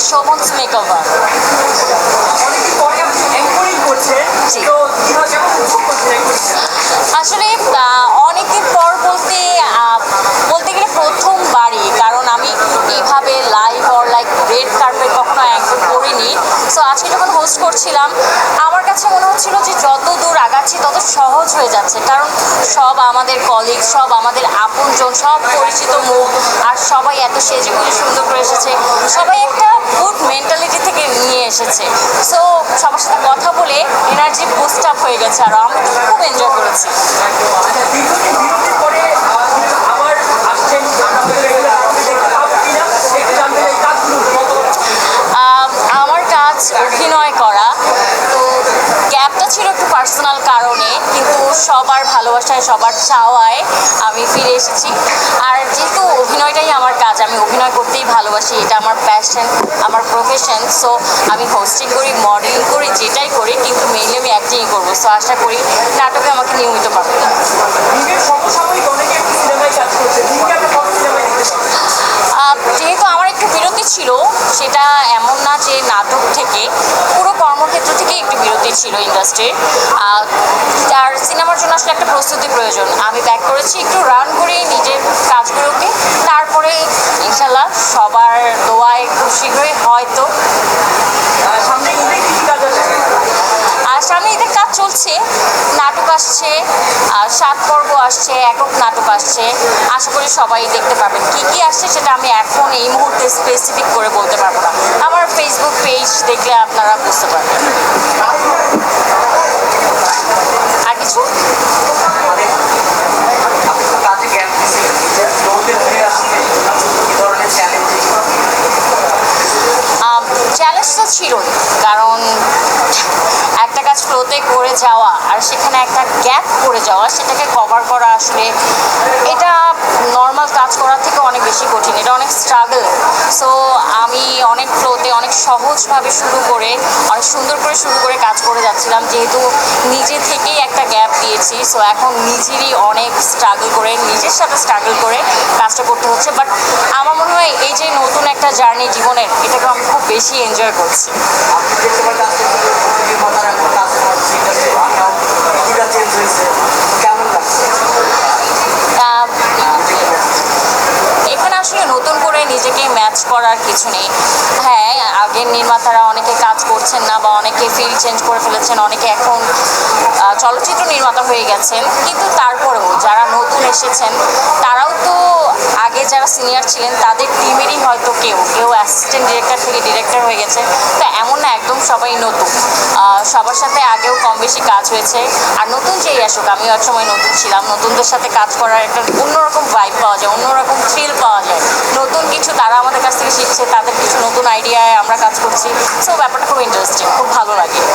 Shobhan's makeover. আসলে অনেকদিন পর বলতে বলতে গেলে প্রথমবারই, কারণ আমি এইভাবে live or like red carpet কখনো অ্যাঙ্কর করিনি। সো আজকে যখন হোস্ট করছিলাম আমার কাছে মনে হচ্ছিল যে যত দূর আগাচ্ছি তত সহজ হয়ে যাচ্ছে, কারণ সব আমাদের কলিগ, সব আমাদের আপনজন, সব পরিচিত মুখ, আর সবাই এত সেজে গুজে সুন্দর করে এসেছে, সবাই একটা গুড মেন্টালিটি থেকে নিয়ে এসেছে। সো সবার সাথে কথা বলে এনার্জি বুস্ট আপ হয়ে গেছে, আর আমি খুব এনজয় করেছি। আমার কাজ অভিনয় করা, তো গ্যাপটা ছিল একটু পার্সোনাল কারণে, কিন্তু সবার ভালোবাসায় সবার চাওয়ায় আমি ফিরে এসেছি। আর যেহেতু অভিনয়টাই আমার কাজ, আমি অভিনয় করতেই ভালোবাসি, এটা আমার প্যাশন, আমার প্রফেশন। সো আমি হোস্টিং করি, মডেলিং করি, যেটাই করি, কিন্তু মেইনলি আমি অ্যাক্টিংই করবো। সো আশা করি নাটকে আমাকে নিয়মিত পাবেন। যেহেতু আমার একটু বিরতি ছিল, সেটা এমন না যে নাটক থেকে, পুরো কর্মক্ষেত্র থেকে একটু বিরতি ছিল ইন্ডাস্ট্রির। আর সিনেমার জন্য আসলে একটা প্রস্তুতি প্রয়োজন। আমি ব্যাক করেছি, একটু রান করি নিজের কাজগুলোকে, তারপরে ইনশাল্লাহ সবার দোয়ায় খুব শীঘ্রই হয়তো। আর সামনে ঈদের কাজ চলছে, নাটক আসছে, 7 পর্ব আসছে, একক নাটক আসছে। আশা করি সবাই দেখতে পাবেন। কি কি আসছে সেটা আমি এখন এই মুহূর্তে স্পেসিফিক করে বলতে পারবো না, আমার ফেসবুক পেজ দেখলে আপনারা বুঝতে পারবেন। আর কিছু চ্যালেঞ্জ তো ছিলই, কারণ একটা কাজ ফ্লোতে করে যাওয়া আর সেখানে একটা গ্যাপ করে যাওয়া, সেটাকে কভার করা আসলে এটা নর্মাল কাজ করার থেকে অনেক বেশি কঠিন, এটা অনেক স্ট্রাগল। সো আমি অনেক ফ্লোতে অনেক সহজভাবে শুরু করে অনেক সুন্দর করে শুরু করে কাজ করে যাচ্ছিলাম, যেহেতু নিজে থেকেই একটা গ্যাপ দিয়েছি। সো এখন নিজেরই অনেক স্ট্রাগল করে, নিজের সাথে স্ট্রাগল করে কাজটা করতে হচ্ছে। বাট আমার মনে হয় এই যে নতুন একটা জার্নি জীবনের, এটাকে আমি খুব বেশি এনজয় করছি। এখানে আসলে নতুন করে নিজেকে ম্যাচ করার কিছু নেই। হ্যাঁ, আগের নির্মাতারা অনেকে কাজ করছেন না, বা অনেকে ফিল্ড চেঞ্জ করে ফেলেছেন, অনেকে এখন চলচ্চিত্র নির্মাতা হয়ে গেছেন, কিন্তু তারপরেও যারা নতুন এসেছেন তারাও তো আগে যারা সিনিয়র ছিলেন তাদের টিমেরই হয়তো কেউ কেউ অ্যাসিস্ট্যান্ট ডিরেক্টর থেকে ডিরেক্টর হয়ে গেছে। তো এমন না একদম সবাই নতুন, সবার সাথে আগেও কম বেশি কাজ হয়েছে। আর নতুন যেই আসুক, আমিও এক সময় নতুন ছিলাম, নতুনদের সাথে কাজ করার একটা অন্যরকম ভাইব পাওয়া যায়, অন্যরকম থ্রিল পাওয়া যায়। নতুন কিছু তারা আমাদের কাছ থেকে শিখছে, তাদের কিছু নতুন আইডিয়ায় আমরা কাজ করছি। সো ব্যাপারটা খুব ইন্টারেস্টিং, খুব ভালো লাগে।